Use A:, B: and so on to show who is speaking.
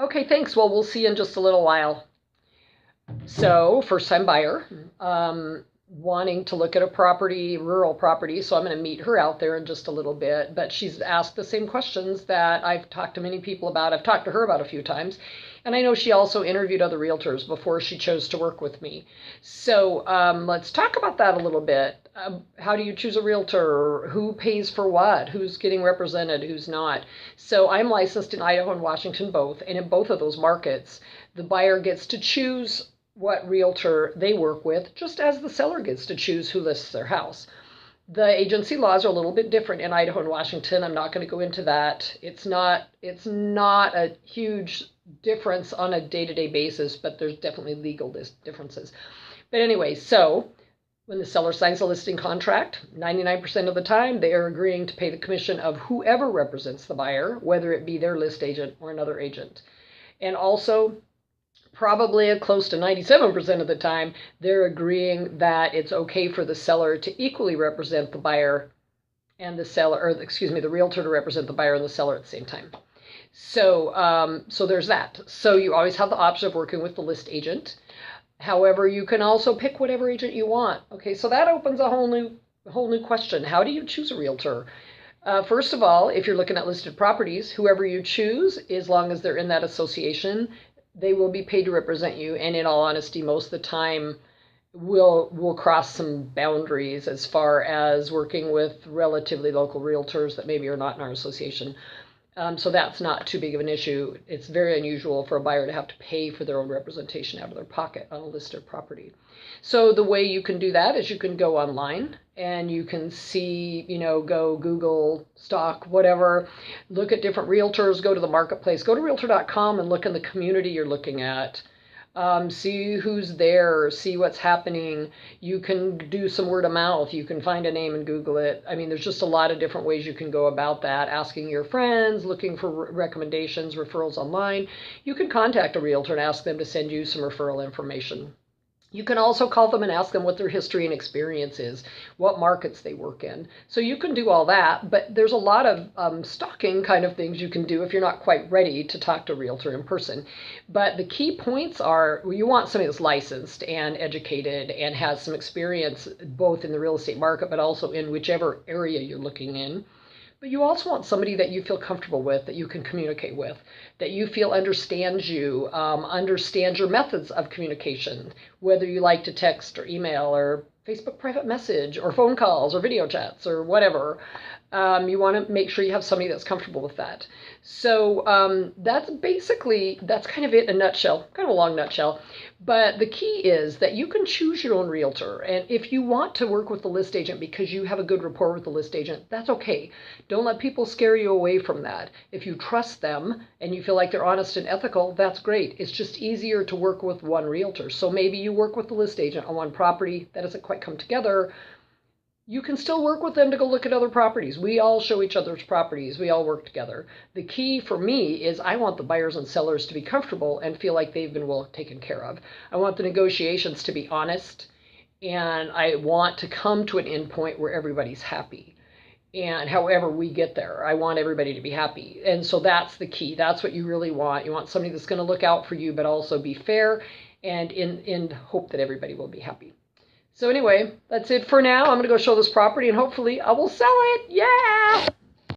A: Okay, thanks. Well, we'll see you in just a little while. So, first time buyer, wanting to look at a property, rural property. So, I'm going to meet her out there in just a little bit. But she's asked the same questions that I've talked to many people about. I've talked to her about a few times. And I know she also interviewed other realtors before she chose to work with me. So, let's talk about that a little bit. How do you choose a realtor? Who pays for what? Who's getting represented? Who's not? So, I'm licensed in Idaho and Washington both. And in both of those markets, the buyer gets to choose what realtor they work with, just as the seller gets to choose who lists their house. The agency laws are a little bit different in Idaho and Washington. I'm not going to go into that. It's not a huge difference on a day-to-day basis, but there's definitely legal differences. But anyway, so when the seller signs a listing contract, 99% of the time they are agreeing to pay the commission of whoever represents the buyer, whether it be their list agent or another agent. And also, probably close to 97% of the time, they're agreeing that it's okay for the seller to equally represent the buyer and the seller, or excuse me, the realtor to represent the buyer and the seller at the same time. So, so there's that. So you always have the option of working with the list agent. However, you can also pick whatever agent you want. Okay, so that opens a whole new question. How do you choose a realtor? First of all, if you're looking at listed properties, whoever you choose, as long as they're in that association, they will be paid to represent you, and in all honesty, most of the time we'll cross some boundaries as far as working with relatively local realtors that maybe are not in our association. So that's not too big of an issue. It's very unusual for a buyer to have to pay for their own representation out of their pocket on a listed property. So the way you can do that is you can go online and you can see, go Google, stock, whatever, look at different realtors, go to the marketplace, go to realtor.com and look in the community you're looking at. See who's there, see what's happening. You can do some word of mouth. You can find a name and Google it. I mean, there's just a lot of different ways you can go about that. Asking your friends, looking for recommendations, referrals online. You can contact a realtor and ask them to send you some referral information. You can also call them and ask them what their history and experience is, what markets they work in. So you can do all that, but there's a lot of stalking kind of things you can do if you're not quite ready to talk to a realtor in person. But the key points are, you want somebody that's licensed and educated and has some experience both in the real estate market, but also in whichever area you're looking in. But you also want somebody that you feel comfortable with, that you can communicate with, that you feel understands you, understands your methods of communication, whether you like to text or email or Facebook private message or phone calls or video chats or whatever. You want to make sure you have somebody that's comfortable with that. So that's kind of it in a nutshell, kind of a long nutshell. But the key is that you can choose your own realtor. And if you want to work with the list agent because you have a good rapport with the list agent, that's okay. Don't let people scare you away from that. If you trust them and you feel like they're honest and ethical, that's great. It's just easier to work with one realtor. So maybe you work with the list agent on one property that doesn't quite come together. You can still work with them to go look at other properties. We all show each other's properties. We all work together. The key for me is I want the buyers and sellers to be comfortable and feel like they've been well taken care of. I want the negotiations to be honest, and I want to come to an end point where everybody's happy. And however we get there, I want everybody to be happy. And so that's the key. That's what you really want. You want somebody that's going to look out for you, but also be fair and in hope that everybody will be happy. So anyway, that's it for now. I'm going to go show this property and hopefully I will sell it. Yeah!